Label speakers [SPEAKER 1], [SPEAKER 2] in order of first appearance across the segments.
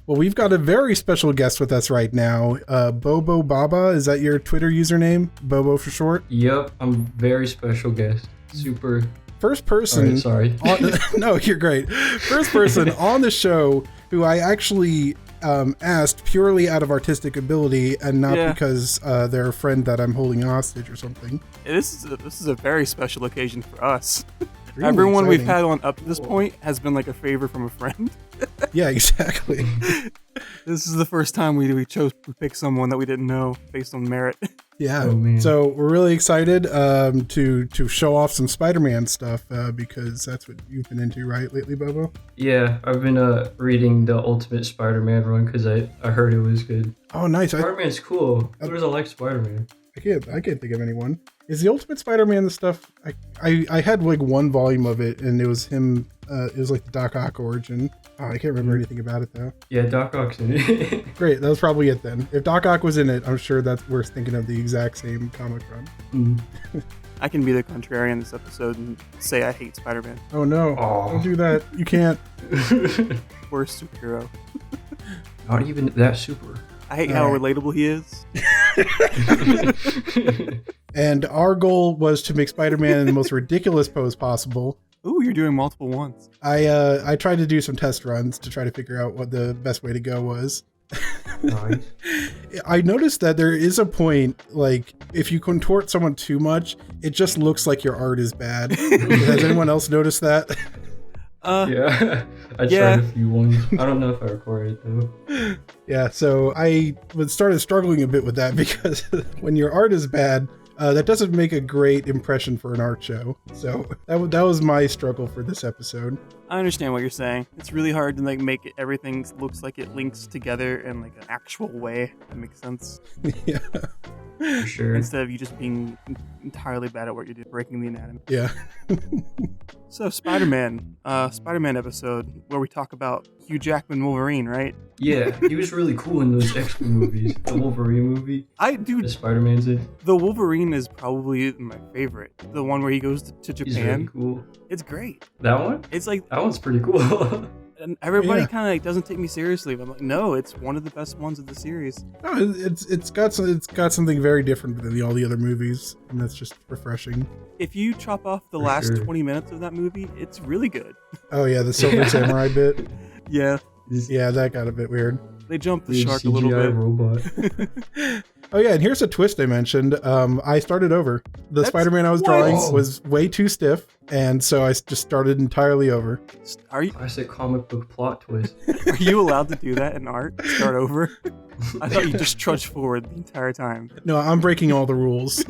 [SPEAKER 1] Well, we've got a very special guest with us right now. Bobo Baba, is that your Twitter username? Bobo for short?
[SPEAKER 2] Yep, I'm a very special guest. Super.
[SPEAKER 1] First person.
[SPEAKER 2] Right, sorry.
[SPEAKER 1] No, you're great. First person on the show who I actually asked purely out of artistic ability and not because they're a friend that I'm holding hostage or something.
[SPEAKER 3] This is a very special occasion for us.
[SPEAKER 1] Really
[SPEAKER 3] Everyone
[SPEAKER 1] exciting.
[SPEAKER 3] we've had on up to this point has been like a favor from a friend.
[SPEAKER 1] Yeah, exactly.
[SPEAKER 3] This is the first time we picked someone that we didn't know based on merit.
[SPEAKER 1] Yeah,
[SPEAKER 2] man.
[SPEAKER 1] So we're really excited to show off some Spider-Man stuff because that's what you've been into, right, lately, Bobo?
[SPEAKER 2] Yeah, I've been reading the Ultimate Spider-Man run because I heard it was good.
[SPEAKER 1] Oh, nice.
[SPEAKER 2] Spider-Man's cool. Who doesn't like Spider-Man?
[SPEAKER 1] I can't think of anyone. Is the Ultimate Spider-Man the stuff? I had like one volume of it, and it was him. It was like the Doc Ock origin. Oh, I can't remember anything about it though.
[SPEAKER 2] Yeah, Doc Ock's in it.
[SPEAKER 1] Great, that was probably it then. If Doc Ock was in it, I'm sure we're thinking of the exact same comic run.
[SPEAKER 3] I can be the contrarian this episode and say I hate Spider-Man.
[SPEAKER 1] Oh no! Don't do that. You can't.
[SPEAKER 3] Worst superhero.
[SPEAKER 2] Not even that super.
[SPEAKER 3] I hate how relatable he is.
[SPEAKER 1] And our goal was to make Spider-Man in the most ridiculous pose possible.
[SPEAKER 3] Ooh, you're doing multiple ones.
[SPEAKER 1] I tried to do some test runs to try to figure out what the best way to go was.
[SPEAKER 2] Nice.
[SPEAKER 1] I noticed that there is a point, like, if you contort someone too much, it just looks like your art is bad. Has anyone else noticed that?
[SPEAKER 2] Yeah, I tried a few ones. I don't know if I recorded it though.
[SPEAKER 1] Yeah, so I started struggling a bit with that because when your art is bad, that doesn't make a great impression for an art show. So that was my struggle for this episode.
[SPEAKER 3] I understand what you're saying. It's really hard to like make everything looks like it links together in like an actual way. That makes sense.
[SPEAKER 1] Yeah.
[SPEAKER 2] For sure.
[SPEAKER 3] Instead of you just being entirely bad at what you're doing, breaking the anatomy.
[SPEAKER 1] Yeah.
[SPEAKER 3] So Spider-Man episode where we talk about Hugh Jackman Wolverine, right?
[SPEAKER 2] Yeah, he was really cool in those X-Men movies. The Wolverine movie. The Spider-Man's in.
[SPEAKER 3] The Wolverine is probably my favorite. The one where he goes to Japan.
[SPEAKER 2] He's really cool.
[SPEAKER 3] It's great.
[SPEAKER 2] That one?
[SPEAKER 3] It's like
[SPEAKER 2] that one's pretty cool.
[SPEAKER 3] And everybody kind of like doesn't take me seriously, but I'm like, no, it's one of the best ones of the series.
[SPEAKER 1] No, it's got something very different than all the other movies, and that's just refreshing.
[SPEAKER 3] If you chop off the last 20 minutes of that movie, it's really good.
[SPEAKER 1] Oh yeah, the Silver Samurai bit.
[SPEAKER 3] Yeah.
[SPEAKER 1] Yeah, that got a bit weird.
[SPEAKER 3] They jumped the shark a little bit.
[SPEAKER 2] Robot.
[SPEAKER 1] Oh yeah, and here's a twist I mentioned. I started over. The Spider-Man I was drawing was way too stiff, and so I just started entirely over.
[SPEAKER 2] Classic comic book plot twist.
[SPEAKER 3] Are you allowed to do that in art? Start over? I thought you just trudged forward the entire time.
[SPEAKER 1] No, I'm breaking all the rules.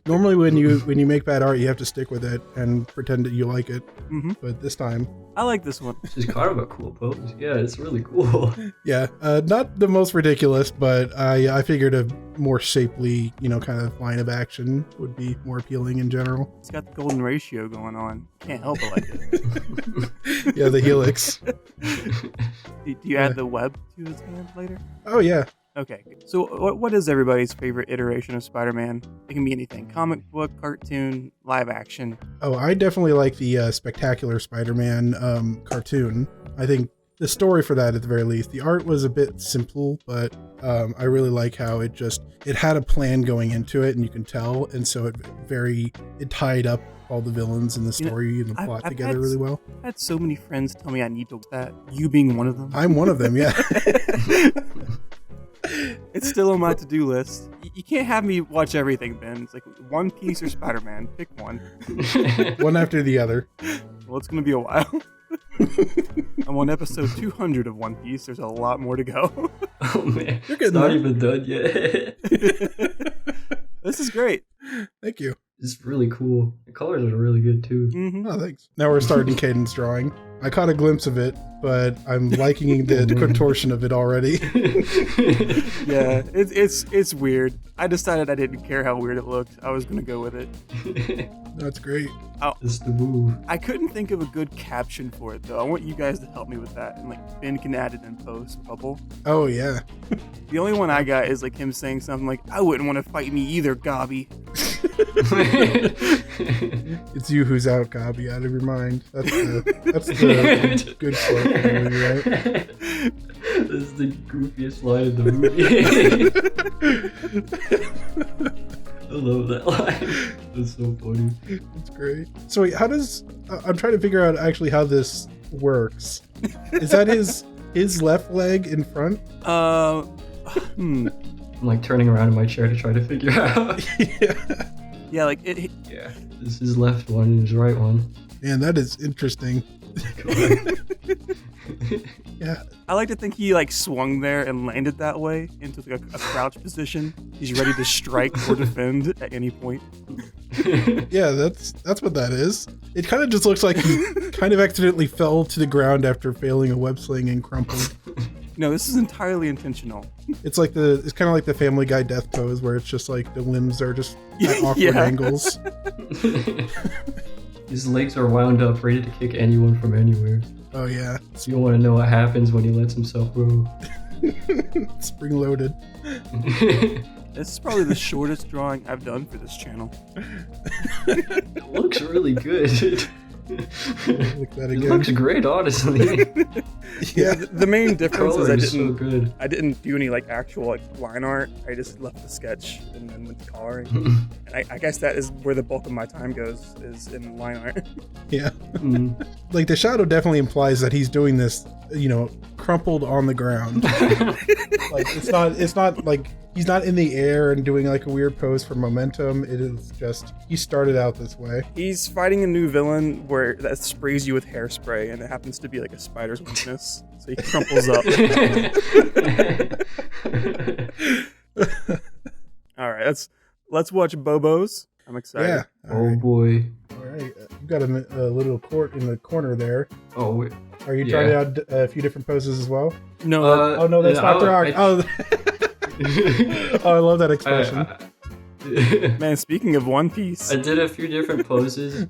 [SPEAKER 1] Normally when you make bad art, you have to stick with it and pretend that you like it.
[SPEAKER 3] Mm-hmm.
[SPEAKER 1] But this time,
[SPEAKER 3] I like this one.
[SPEAKER 2] This is kind of a cool pose. Yeah, it's really cool.
[SPEAKER 1] Yeah, not the most ridiculous, but I figured a more shapely, kind of line of action would be more appealing in general.
[SPEAKER 3] It's got the golden ratio going on. Can't help but like it.
[SPEAKER 1] Yeah, the helix.
[SPEAKER 3] Do you add the web to his hand later?
[SPEAKER 1] Oh yeah.
[SPEAKER 3] Okay, so what is everybody's favorite iteration of Spider-Man? It can be anything. Comic book, cartoon, live action.
[SPEAKER 1] Oh, I definitely like the Spectacular Spider-Man cartoon. I think the story for that, at the very least. The art was a bit simple, but I really like how it had a plan going into it, and you can tell, and so it tied up all the villains in the story and the plot together really well.
[SPEAKER 3] I've had so many friends tell me I need to watch that. You being one of them.
[SPEAKER 1] I'm one of them, yeah.
[SPEAKER 3] It's still on my to-do list. You can't have me watch everything, Ben. It's like One Piece or Spider-Man. Pick one.
[SPEAKER 1] One after the other.
[SPEAKER 3] Well, it's going to be a while. I'm on episode 200 of One Piece. There's a lot more to go.
[SPEAKER 2] Oh man,
[SPEAKER 1] you're
[SPEAKER 2] getting not even done yet.
[SPEAKER 3] This is great.
[SPEAKER 1] Thank you.
[SPEAKER 2] It's really cool. The colors are really good too.
[SPEAKER 3] Mm-hmm.
[SPEAKER 1] Oh, thanks. Now we're starting Kadin's drawing. I caught a glimpse of it, but I'm liking the contortion of it already.
[SPEAKER 3] Yeah, it's weird. I decided I didn't care how weird it looked. I was going to go with it.
[SPEAKER 1] That's great.
[SPEAKER 2] It's the move.
[SPEAKER 3] I couldn't think of a good caption for it, though. I want you guys to help me with that. And, like, Ben can add it in post, Bubble.
[SPEAKER 1] Oh, yeah.
[SPEAKER 3] The only one I got is, like, him saying something like, I wouldn't want to fight me either, Gobby.
[SPEAKER 1] It's you who's out, Gabi, out of your mind. That's the good quote in the movie, right?
[SPEAKER 2] This is the goofiest line of the movie. I love that line. That's so funny.
[SPEAKER 1] It's great. So wait, how does... I'm trying to figure out actually how this works. Is that his left leg in front?
[SPEAKER 2] I'm like turning around in my chair to try to figure out.
[SPEAKER 3] Yeah, like it.
[SPEAKER 2] Yeah, this is his left one and his right one.
[SPEAKER 1] Man, that is interesting. Yeah,
[SPEAKER 3] I like to think he like swung there and landed that way into like a crouch position. He's ready to strike or defend at any point.
[SPEAKER 1] Yeah, that's what that is. It kind of just looks like he kind of accidentally fell to the ground after failing a web sling and crumpled.
[SPEAKER 3] No, this is entirely intentional.
[SPEAKER 1] It's kind of like the Family Guy death pose where it's just like the limbs are just at awkward angles.
[SPEAKER 2] His legs are wound up, ready to kick anyone from anywhere.
[SPEAKER 1] Oh yeah.
[SPEAKER 2] So you want to know what happens when he lets himself go.
[SPEAKER 1] Spring loaded.
[SPEAKER 3] This is probably the shortest drawing I've done for this channel.
[SPEAKER 2] It looks really good.
[SPEAKER 1] Look that again.
[SPEAKER 2] It looks great, honestly.
[SPEAKER 1] Yeah.
[SPEAKER 3] The main difference is
[SPEAKER 2] so good.
[SPEAKER 3] I didn't do any like actual like line art. I just left the sketch and then went to coloring. And I guess that is where the bulk of my time goes, is in line art.
[SPEAKER 1] Yeah. Like the shadow definitely implies that he's doing this, crumpled on the ground. Like it's not like he's not in the air and doing like a weird pose for momentum. It is just he started out this way.
[SPEAKER 3] He's fighting a new villain that sprays you with hairspray, and it happens to be like a spider's weakness. So he crumples up. All right, let's watch Bobo's. I'm excited.
[SPEAKER 1] Yeah.
[SPEAKER 2] Oh boy.
[SPEAKER 1] All right, you got a little court in the corner there.
[SPEAKER 2] Oh wait.
[SPEAKER 1] Are you trying out a few different poses as well?
[SPEAKER 3] No.
[SPEAKER 1] Oh no, that's not the rock. Oh, I love that expression.
[SPEAKER 3] Man, speaking of One Piece,
[SPEAKER 2] I did a few different poses.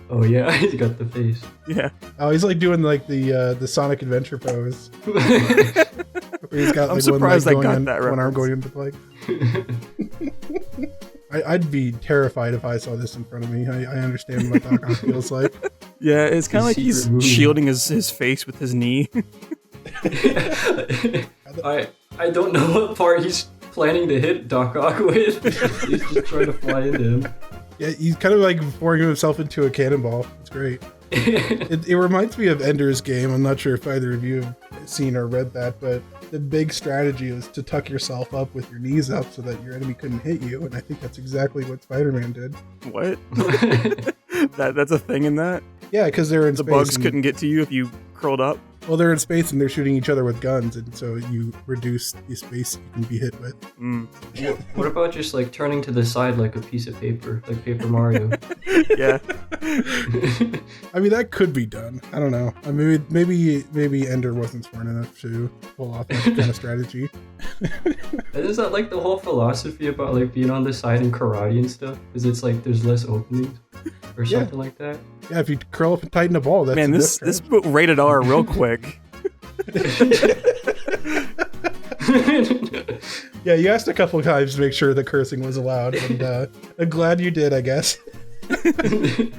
[SPEAKER 2] Oh yeah, he's got the face.
[SPEAKER 3] Yeah.
[SPEAKER 1] Oh, he's like doing like the Sonic Adventure pose. He's got,
[SPEAKER 3] I'm surprised I got that
[SPEAKER 1] one arm
[SPEAKER 3] reference.
[SPEAKER 1] going into play. I'd be terrified if I saw this in front of me. I understand what Doc Ock feels like.
[SPEAKER 3] Yeah, it's kind of like he's shielding his face with his knee.
[SPEAKER 2] I don't know what part he's planning to hit Doc Ock with. He's just trying to fly into him.
[SPEAKER 1] Yeah, he's kind of like pouring himself into a cannonball. It's great. It reminds me of Ender's Game. I'm not sure if either of you have seen or read that, but the big strategy is to tuck yourself up with your knees up so that your enemy couldn't hit you, and I think that's exactly what Spider-Man did.
[SPEAKER 3] What? That's a thing in that?
[SPEAKER 1] Yeah, because they're in
[SPEAKER 3] the
[SPEAKER 1] space.
[SPEAKER 3] Bugs couldn't get to you if you curled up?
[SPEAKER 1] Well, they're in space and they're shooting each other with guns, and so you reduce the space you can be hit with.
[SPEAKER 2] What about just like turning to the side like a piece of paper, like Paper Mario?
[SPEAKER 3] Yeah.
[SPEAKER 1] I mean, that could be done. I don't know. I mean, maybe Ender wasn't smart enough to pull off that kind of strategy.
[SPEAKER 2] Is that like the whole philosophy about like being on the side in karate and stuff? Because it's like there's less openings or something like that.
[SPEAKER 1] Yeah, if you curl up and tighten a ball, that's
[SPEAKER 3] man. This put rated R real quick.
[SPEAKER 1] Yeah, you asked a couple of times to make sure the cursing was allowed, and I'm glad you did, I guess.
[SPEAKER 2] I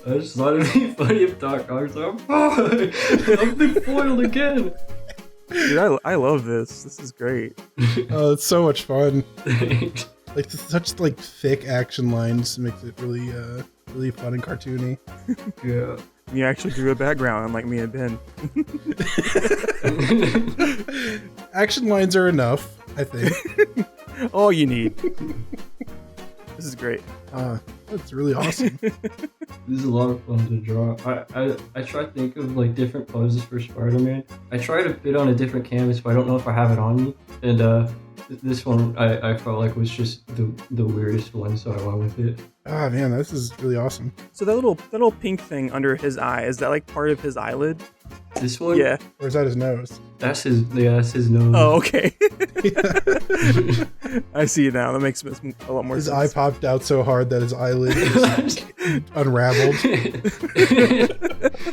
[SPEAKER 2] just thought it'd be funny if Doc Ock's like, oh, I've been foiled again.
[SPEAKER 3] Dude, I love this. This is great.
[SPEAKER 1] Oh, it's so much fun.
[SPEAKER 2] Thanks.
[SPEAKER 1] Like such like thick action lines makes it really really fun and cartoony.
[SPEAKER 2] Yeah.
[SPEAKER 3] You actually drew a background, unlike me and Ben.
[SPEAKER 1] Action lines are enough, I think.
[SPEAKER 3] All you need. This is great.
[SPEAKER 1] That's really awesome.
[SPEAKER 2] This is a lot of fun to draw. I try to think of like different poses for Spider-Man. I try to fit on a different canvas, but I don't know if I have it on me. And this one I felt like was just the weirdest one, so I went with it.
[SPEAKER 1] Ah, man, this is really awesome.
[SPEAKER 3] So that little pink thing under his eye, is that like part of his eyelid?
[SPEAKER 2] This one?
[SPEAKER 3] Yeah.
[SPEAKER 1] Or is that his nose?
[SPEAKER 2] That's his nose.
[SPEAKER 3] Oh, okay. I see it now. That makes a lot more
[SPEAKER 1] his
[SPEAKER 3] sense.
[SPEAKER 1] eye popped out so hard that his eyelid is unraveled.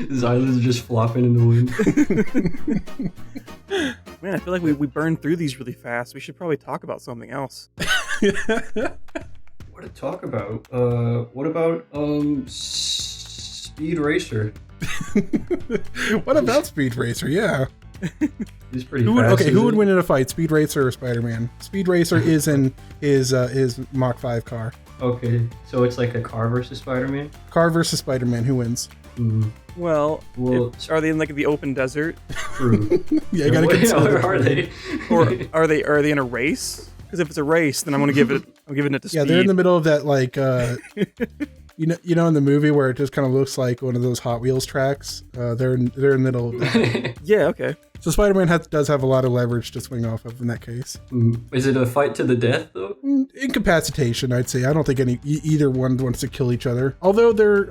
[SPEAKER 2] His eyelids are just flopping in the wind.
[SPEAKER 3] Man, I feel like we burned through these really fast. We should probably talk about something else.
[SPEAKER 2] What What to talk about? What about Speed Racer?
[SPEAKER 1] What about Speed Racer? Yeah.
[SPEAKER 2] He's pretty fast.
[SPEAKER 1] Okay, who would win in a fight, Speed Racer or Spider-Man? Speed Racer is in his Mach 5 car.
[SPEAKER 2] Okay, so it's like a car versus Spider-Man?
[SPEAKER 1] Car versus Spider-Man, who wins?
[SPEAKER 3] Well, are they in like the open desert?
[SPEAKER 2] True.
[SPEAKER 1] Yeah, you gotta consider.
[SPEAKER 2] Are they?
[SPEAKER 3] Or are they in a race? Because if it's a race, then I'm giving it to Speed.
[SPEAKER 1] Yeah, they're in the middle of that, like, you know, in the movie where it just kind of looks like one of those Hot Wheels tracks. They're in the middle of that.
[SPEAKER 3] Yeah, okay.
[SPEAKER 1] So Spider-Man does have a lot of leverage to swing off of in that case.
[SPEAKER 2] Is it a fight to the death, though?
[SPEAKER 1] Incapacitation, I'd say. I don't think either one wants to kill each other. Although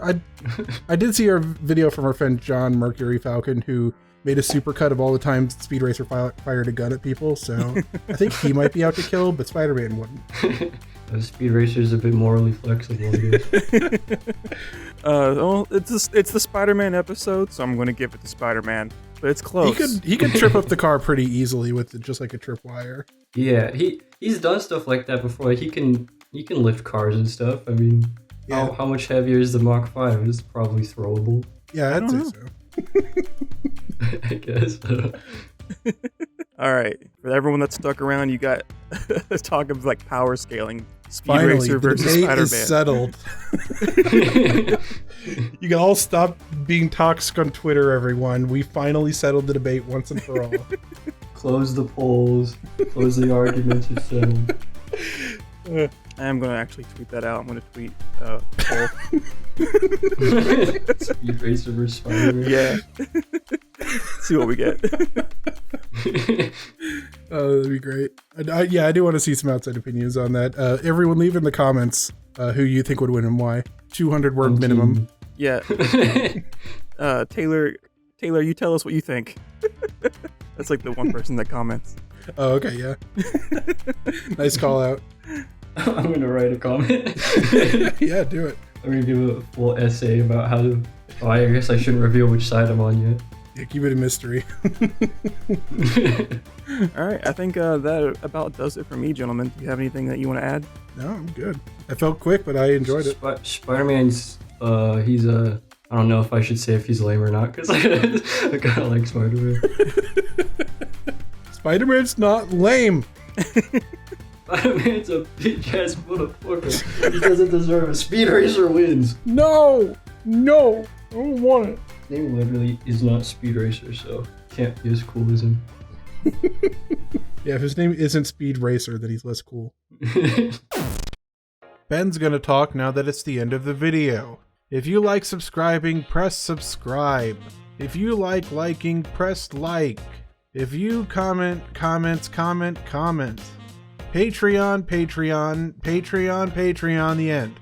[SPEAKER 1] I did see a video from our friend John Mercury Falcon, who made a supercut of all the times Speed Racer fired a gun at people. So I think he might be out to kill, but Spider-Man wouldn't.
[SPEAKER 2] Speed Racer is a bit morally flexible, I guess.
[SPEAKER 3] Well, it's the Spider-Man episode, so I'm going to give it to Spider-Man. But it's close.
[SPEAKER 1] He could trip up the car pretty easily with just like a tripwire.
[SPEAKER 2] Yeah, he's done stuff like that before. Like he can lift cars and stuff. I mean,
[SPEAKER 1] yeah.
[SPEAKER 2] How much heavier is the Mach 5? It's probably throwable.
[SPEAKER 1] Yeah, I'd say so.
[SPEAKER 2] I guess.
[SPEAKER 3] All right, for everyone that stuck around, you got talk of like power scaling. Speed
[SPEAKER 1] Finally,
[SPEAKER 3] Racer versus
[SPEAKER 1] the debate
[SPEAKER 3] Spider-Man.
[SPEAKER 1] is settled. You can all stop being toxic on Twitter, everyone. We finally settled the debate once and for all.
[SPEAKER 2] Close the polls. Close the arguments. It's settled.
[SPEAKER 3] I am going to actually tweet that out. I'm going to tweet poll.
[SPEAKER 2] Speed Racer versus Spider-Man.
[SPEAKER 3] Yeah. See what we get.
[SPEAKER 1] Oh, that'd be great. I do want to see some outside opinions on that. Everyone leave in the comments who you think would win and why. 200 word minimum.
[SPEAKER 3] Yeah. Taylor, you tell us what you think. That's like the one person that comments.
[SPEAKER 1] Oh, okay, yeah. Nice call out.
[SPEAKER 2] I'm going to write a comment.
[SPEAKER 1] Yeah, do it.
[SPEAKER 2] I'm going to give a full essay about how to... Oh, I guess I shouldn't reveal which side I'm on yet.
[SPEAKER 1] Yeah, keep it a mystery.
[SPEAKER 3] All right, I think that about does it for me, gentlemen. Do you have anything that you want to add?
[SPEAKER 1] No, I'm good. I felt quick, but I enjoyed it.
[SPEAKER 2] Spider-Man's, he's a... I don't know if I should say if he's lame or not, because I kind of like Spider-Man.
[SPEAKER 1] Spider-Man's not lame.
[SPEAKER 2] Spider-Man's a bitch-ass motherfucker. He doesn't deserve it. Speed Racer wins.
[SPEAKER 1] No, I don't want it.
[SPEAKER 2] His name literally is not Speed Racer, so can't be as cool as him.
[SPEAKER 1] Yeah, if his name isn't Speed Racer, then he's less cool. Ben's gonna talk now that it's the end of the video. If you like subscribing, press subscribe. If you like liking, press like. If you comment. Patreon, the end.